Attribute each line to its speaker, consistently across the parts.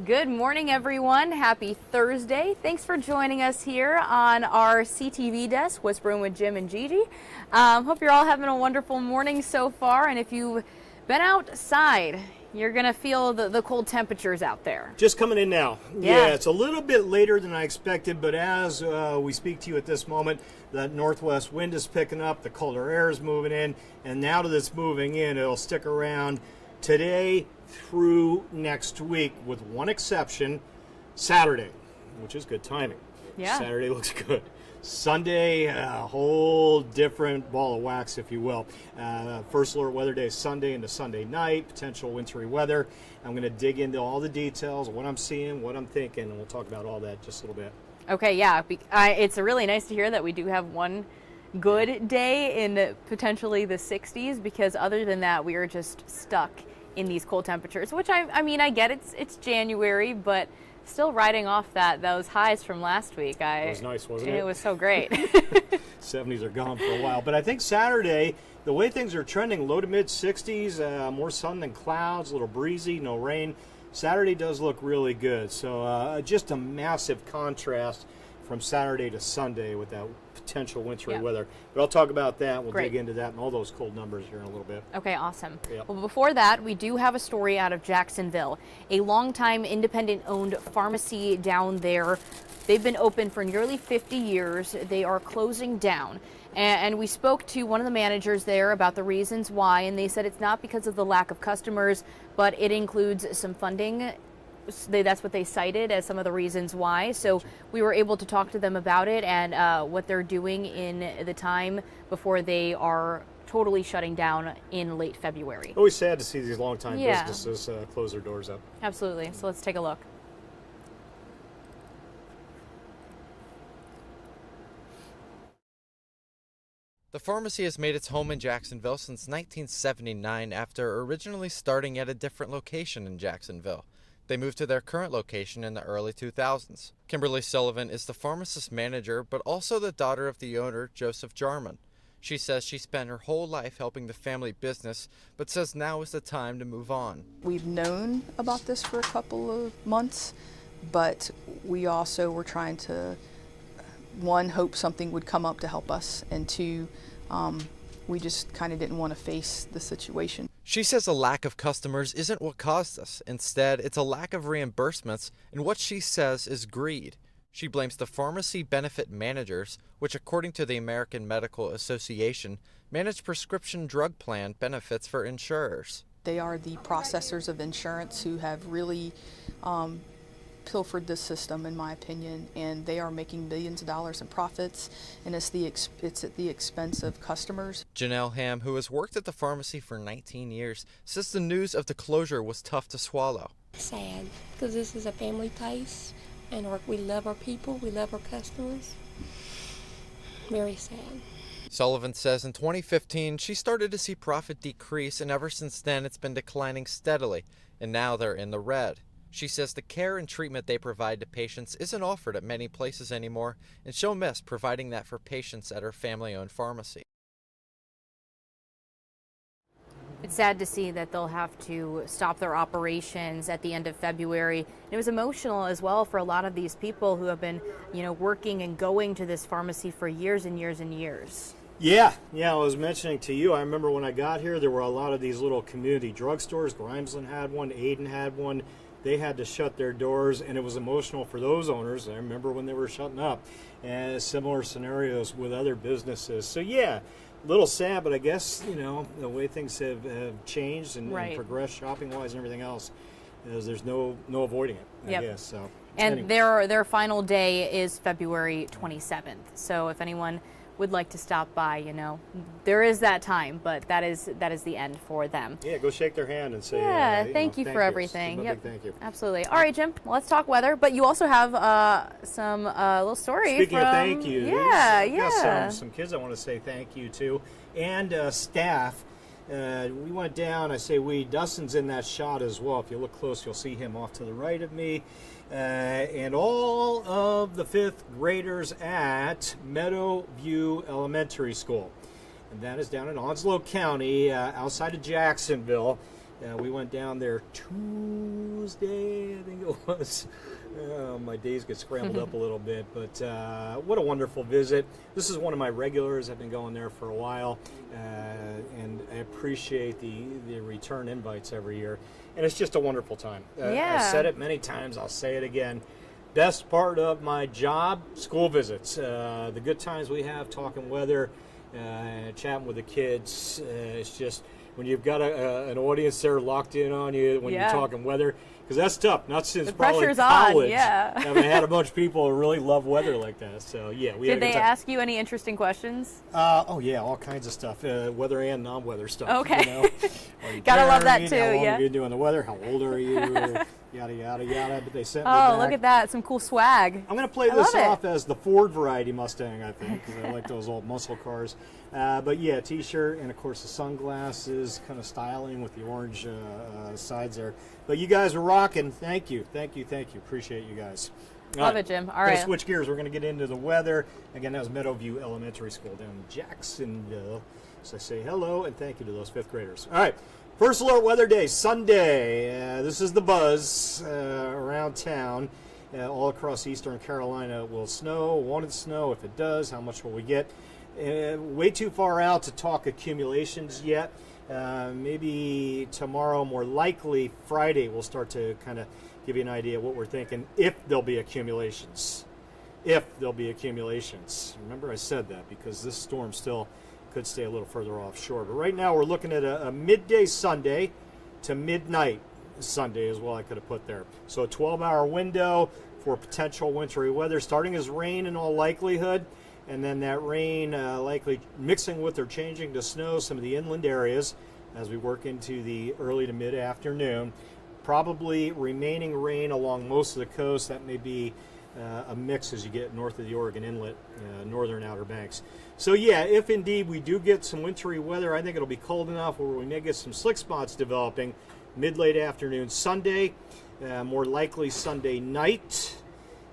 Speaker 1: Good morning, everyone. Happy Thursday. Thanks for joining us here on our CTV desk, What's Brewing with Jim and Gigi. Hope you're all having a wonderful morning so far, and if you've been outside, you're going to feel the cold temperatures out there.
Speaker 2: Just coming in now. Yeah, it's a little bit later than I expected, but as we speak to you at this moment, that northwest wind is picking up, the colder air is moving in, and now that it's moving in, it'll stick around today through next week, with one exception, Saturday, which is good timing.
Speaker 1: Yeah.
Speaker 2: Saturday looks good. Sunday, a whole different ball of wax, if you will. First alert weather day is Sunday into Sunday night, potential wintry weather. I'm going to dig into all the details, what I'm seeing, what I'm thinking, and we'll talk about all that just a little bit.
Speaker 1: Okay, yeah. It's really nice to hear that we do have one good day in potentially the 60s, because other than that, we are just stuck in these cold temperatures, which I mean, I get it's January, but still riding off those highs from last week.
Speaker 2: It was nice, wasn't it?
Speaker 1: It was so great.
Speaker 2: 70s are gone for a while, but I think Saturday, the way things are trending, low to mid 60s, more sun than clouds, a little breezy, no rain. Saturday does look really good, so just a massive contrast from Saturday to Sunday with that potential wintry weather. But I'll talk about that. We'll dig into that and all those cold numbers here in a little bit.
Speaker 1: Okay, awesome.
Speaker 2: Yep.
Speaker 1: Well, before that, we do have a story out of Jacksonville, a longtime independent-owned pharmacy down there. They've been open for nearly 50 years. They are closing down. And we spoke to one of the managers there about the reasons why, and they said it's not because of the lack of customers, but it includes some funding. That's what they cited as some of the reasons why. So we were able to talk to them about it and what they're doing in the time before they are totally shutting down in late February.
Speaker 2: Always sad to see these long-time businesses close their doors up.
Speaker 1: Absolutely. So let's take a look.
Speaker 3: The pharmacy has made its home in Jacksonville since 1979 after originally starting at a different location in Jacksonville. They moved to their current location in the early 2000s. Kimberly Sullivan is the pharmacist manager, but also the daughter of the owner, Joseph Jarman. She says she spent her whole life helping the family business, but says now is the time to move on.
Speaker 4: We've known about this for a couple of months, but we also were trying to, one, hope something would come up to help us, and two, we just kind of didn't want to face the situation.
Speaker 3: She says a lack of customers isn't what caused this. Instead, it's a lack of reimbursements and what she says is greed. She blames the pharmacy benefit managers, which according to the American Medical Association, manage prescription drug plan benefits for insurers.
Speaker 4: They are the processors of insurance who have really pilfered this system, in my opinion, and they are making billions of dollars in profits, and it's at the expense of customers.
Speaker 3: Janelle Ham, who has worked at the pharmacy for 19 years, says the news of the closure was tough to swallow.
Speaker 5: Sad, because this is a family place, and we love our people, we love our customers. Very sad.
Speaker 3: Sullivan says in 2015 she started to see profit decrease, and ever since then it's been declining steadily, and now they're in the red. She says the care and treatment they provide to patients isn't offered at many places anymore, and she'll miss providing that for patients at her family-owned pharmacy.
Speaker 1: It's sad to see that they'll have to stop their operations at the end of February. It was emotional as well for a lot of these people who have been, working and going to this pharmacy for years and years and years.
Speaker 2: Yeah, I was mentioning to you, I remember when I got here, there were a lot of these little community drugstores. Grimesland had one, Aden had one. They had to shut their doors, and it was emotional for those owners. I remember when they were shutting up, and similar scenarios with other businesses. So yeah, a little sad, but I guess, the way things have changed and progressed shopping-wise and everything else, is there's no avoiding it, I guess. So,
Speaker 1: and
Speaker 2: anyway.
Speaker 1: their final day is February 27th. So if anyone would like to stop by, there is that time, but that is the end for them.
Speaker 2: Yeah, go shake their hand and say,
Speaker 1: thank you for everything.
Speaker 2: Yep. Thank you.
Speaker 1: Absolutely. All right, Jim, let's talk weather, but you also have some little story.
Speaker 2: Speaking of thank yous,
Speaker 1: I've
Speaker 2: got some kids I want to say thank you to, and staff. We went down, Dustin's in that shot as well. If you look close, you'll see him off to the right of me. And all of the 5th graders at Meadowview Elementary School. And that is down in Onslow County, outside of Jacksonville. We went down there Tuesday, I think it was. My days get scrambled up a little bit, but what a wonderful visit. This is one of my regulars. I've been going there for a while, and I appreciate the return invites every year. And it's just a wonderful time.
Speaker 1: Yeah.
Speaker 2: I've said it many times. I'll say it again. Best part of my job, school visits. The good times we have talking weather, chatting with the kids. It's just when you've got an audience there locked in on you when you're talking weather, because that's tough. Not since probably
Speaker 1: pressure's
Speaker 2: college.
Speaker 1: on, yeah.
Speaker 2: Have I had a bunch of people who really love weather like that. So yeah, we
Speaker 1: Did they ask you any interesting questions?
Speaker 2: Oh yeah, all kinds of stuff, weather and non-weather stuff.
Speaker 1: Okay.
Speaker 2: You know? Are you
Speaker 1: Gotta love that
Speaker 2: married?
Speaker 1: too,
Speaker 2: How long
Speaker 1: yeah.
Speaker 2: have you been doing the weather? How old are you? Yada yada yada. But they sent me
Speaker 1: Oh,
Speaker 2: back.
Speaker 1: look at that. Some cool swag.
Speaker 2: I'm going to play
Speaker 1: I
Speaker 2: this
Speaker 1: love it.
Speaker 2: off as the Ford variety Mustang, I think, because I like those old muscle cars. But yeah, t-shirt and, of course, the sunglasses, kind of styling with the orange sides there. But you guys are rocking. Thank you. Thank you. Thank you. Appreciate you guys.
Speaker 1: Love it, Jim. All
Speaker 2: Gonna
Speaker 1: right.
Speaker 2: switch gears. We're going to get into the weather. Again, that was Meadowview Elementary School down in Jacksonville. So I say hello and thank you to those fifth graders. All right. First alert weather day, Sunday. This is the buzz around town. All across eastern Carolina will snow. Wanted snow. If it does, how much will we get? Way too far out to talk accumulations yet. Maybe tomorrow, more likely Friday, we'll start to kind of give you an idea of what we're thinking if there'll be accumulations. If there'll be accumulations. Remember I said that because this storm still could stay a little further offshore. But right now we're looking at a midday Sunday to midnight Sunday is what I could have put there. So a 12-hour window for potential wintry weather, starting as rain in all likelihood, and then that rain likely mixing with or changing to snow some of the inland areas as we work into the early to mid-afternoon. Probably remaining rain along most of the coast. That may be a mix as you get north of the Oregon Inlet, northern Outer Banks. So yeah, if indeed we do get some wintry weather, I think it'll be cold enough where we may get some slick spots developing mid-late afternoon Sunday, more likely Sunday night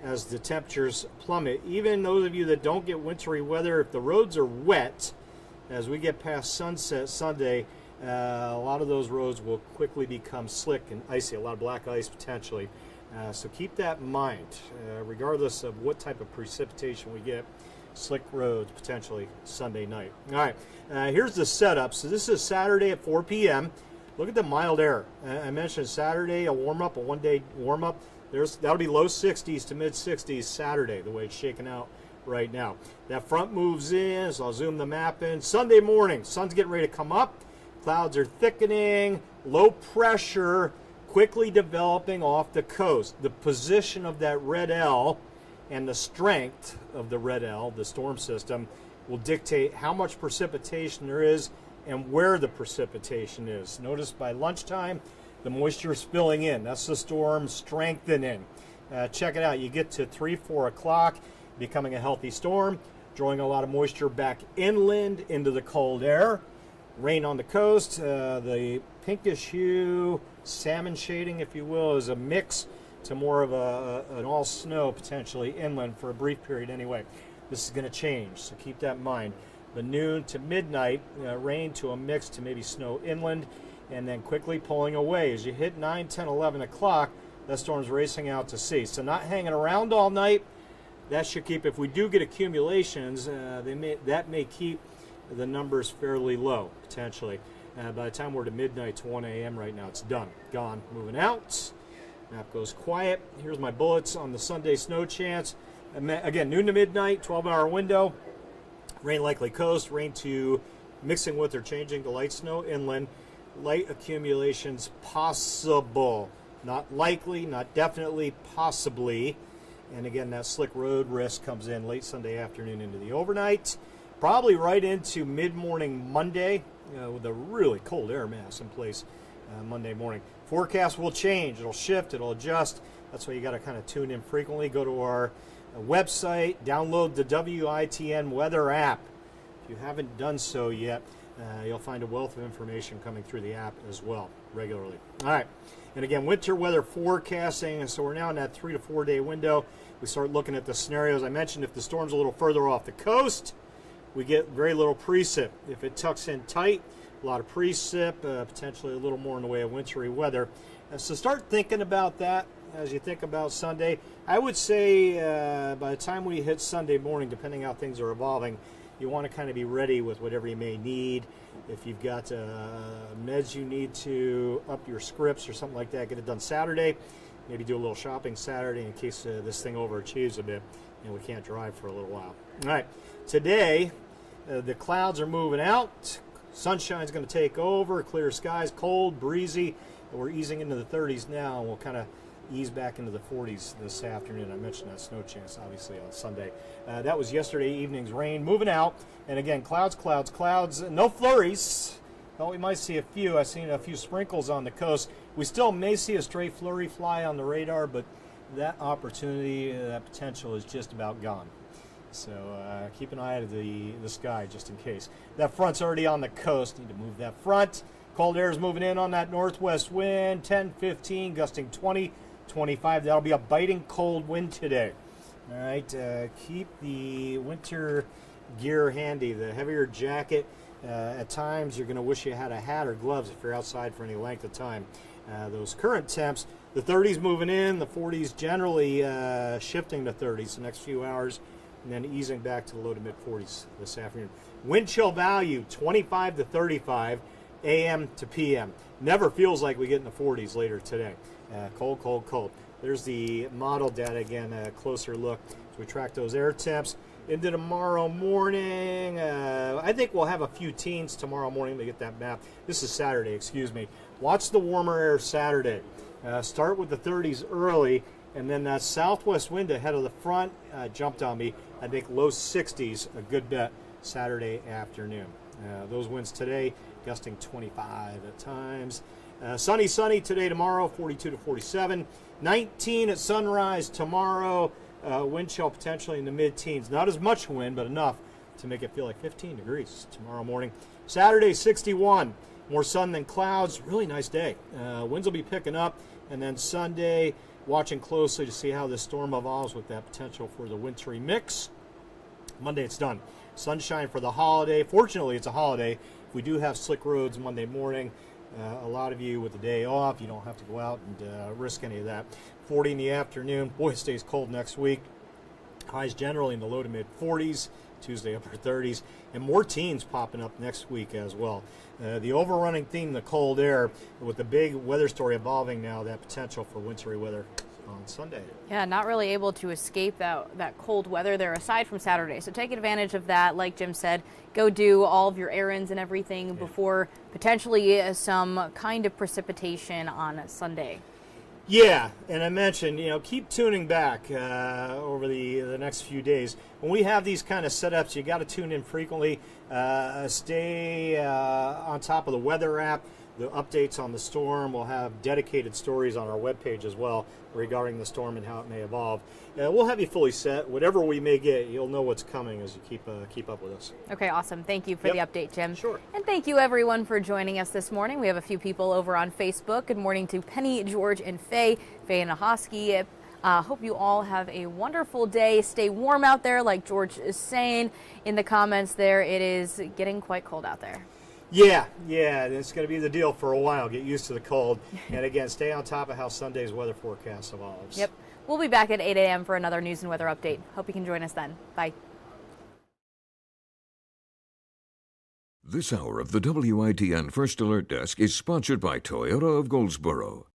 Speaker 2: as the temperatures plummet. Even those of you that don't get wintry weather, if the roads are wet, as we get past sunset Sunday, a lot of those roads will quickly become slick and icy, a lot of black ice potentially. So keep that in mind, regardless of what type of precipitation we get. Slick roads potentially Sunday night. All right, here's the setup. So this is Saturday at 4 p.m. Look at the mild air. I mentioned Saturday, a warm-up, a one-day warm-up. That'll be low 60s to mid-60s Saturday, the way it's shaking out right now. That front moves in, so I'll zoom the map in. Sunday morning, sun's getting ready to come up. Clouds are thickening, low pressure quickly developing off the coast. The position of that red L and the strength of the red L, the storm system, will dictate how much precipitation there is and where the precipitation is. Notice by lunchtime, the moisture is spilling in. That's the storm strengthening. Check it out. You get to 3, 4 o'clock, becoming a healthy storm, drawing a lot of moisture back inland into the cold air. Rain on the coast. The pinkish hue, salmon shading, if you will, is a mix to more of an all snow potentially inland for a brief period anyway. This is going to change, so keep that in mind. The noon to midnight, rain to a mix to maybe snow inland, and then quickly pulling away. As you hit 9, 10, 11 o'clock, that storm's racing out to sea. So not hanging around all night. That should keep, if we do get accumulations, that may keep the numbers fairly low, potentially. By the time we're to midnight to 1 a.m. right now, it's done. Gone. Moving out. Map goes quiet. Here's my bullets on the Sunday snow chance. Again, noon to midnight, 12-hour window. Rain likely coast. Rain to mixing with or changing to light snow inland. Light accumulations possible. Not likely, not definitely, possibly. And again, that slick road risk comes in late Sunday afternoon into the overnight. Probably right into mid-morning Monday with a really cold air mass in place Monday morning. Forecast will change. It'll shift. It'll adjust. That's why you got to kind of tune in frequently. Go to our website. Download the WITN weather app. If you haven't done so yet, you'll find a wealth of information coming through the app as well regularly. All right. And again, winter weather forecasting. So we're now in that 3 to 4 day window. We start looking at the scenarios. I mentioned if the storm's a little further off the coast, we get very little precip. If it tucks in tight, a lot of precip, potentially a little more in the way of wintry weather. So start thinking about that as you think about Sunday. I would say by the time we hit Sunday morning, depending how things are evolving, you want to kind of be ready with whatever you may need. If you've got meds you need to up your scripts or something like that, get it done Saturday. Maybe do a little shopping Saturday in case this thing overachieves a bit and we can't drive for a little while. All right, today the clouds are moving out. Sunshine's going to take over, clear skies, cold, breezy. We're easing into the 30s now, and we'll kind of ease back into the 40s this afternoon. I mentioned that snow chance, obviously, on Sunday. That was yesterday evening's rain. Moving out, and again, clouds, clouds, clouds. No flurries. Well, we might see a few. I've seen a few sprinkles on the coast. We still may see a stray flurry fly on the radar, but that opportunity, that potential is just about gone. So keep an eye out of the sky just in case. That front's already on the coast. Need to move that front. Cold air is moving in on that northwest wind, 10, 15, gusting 20, 25. That'll be a biting cold wind today. All right, keep the winter gear handy, the heavier jacket. At times, you're going to wish you had a hat or gloves if you're outside for any length of time. Those current temps, the 30s moving in, the 40s generally shifting to 30s the next few hours, and then easing back to the low to mid 40s this afternoon. Wind chill value 25 to 35 a.m. to p.m. Never feels like we get in the 40s later today. Cold, cold, cold. There's the model data again, a closer look. So we track those air temps into tomorrow morning. I think we'll have a few teens tomorrow morning to get that map. This is Saturday, excuse me. Watch the warmer air Saturday. Start with the 30s early, and then that southwest wind ahead of the front jumped on me. I think low 60s, a good bet Saturday afternoon. Those winds today, gusting 25 at times. Sunny, sunny today, tomorrow, 42 to 47. 19 at sunrise tomorrow. Wind chill potentially in the mid-teens. Not as much wind, but enough to make it feel like 15 degrees tomorrow morning. Saturday, 61. More sun than clouds. Really nice day. Winds will be picking up. And then Sunday, watching closely to see how this storm evolves with that potential for the wintry mix. Monday, it's done. Sunshine for the holiday. Fortunately, it's a holiday. We do have slick roads Monday morning. A lot of you with the day off, you don't have to go out and risk any of that. 40 in the afternoon. Boy, it stays cold next week. Highs generally in the low to mid 40s. Tuesday upper 30s. And more teens popping up next week as well. The overrunning theme, the cold air, with the big weather story evolving now, that potential for wintry weather on Sunday.
Speaker 1: Yeah, not really able to escape that cold weather there aside from Saturday. So take advantage of that. Like Jim said, go do all of your errands and everything before potentially some kind of precipitation on Sunday.
Speaker 2: Yeah, and I mentioned, keep tuning back over the next few days. When we have these kind of setups, you got to tune in frequently. Stay on top of the weather app. The updates on the storm. We'll have dedicated stories on our webpage as well regarding the storm and how it may evolve. We'll have you fully set. Whatever we may get, you'll know what's coming as you keep up with us.
Speaker 1: Okay, awesome. Thank you for the update, Jim.
Speaker 2: Sure.
Speaker 1: And thank you, everyone, for joining us this morning. We have a few people over on Facebook. Good morning to Penny, George, and Faye and Ahoski. Hope you all have a wonderful day. Stay warm out there, like George is saying in the comments there. It is getting quite cold out there.
Speaker 2: Yeah, it's going to be the deal for a while. Get used to the cold. And again, stay on top of how Sunday's weather forecast evolves.
Speaker 1: Yep. We'll be back at 8 a.m. for another news and weather update. Hope you can join us then. Bye.
Speaker 6: This hour of the WITN First Alert Desk is sponsored by Toyota of Goldsboro.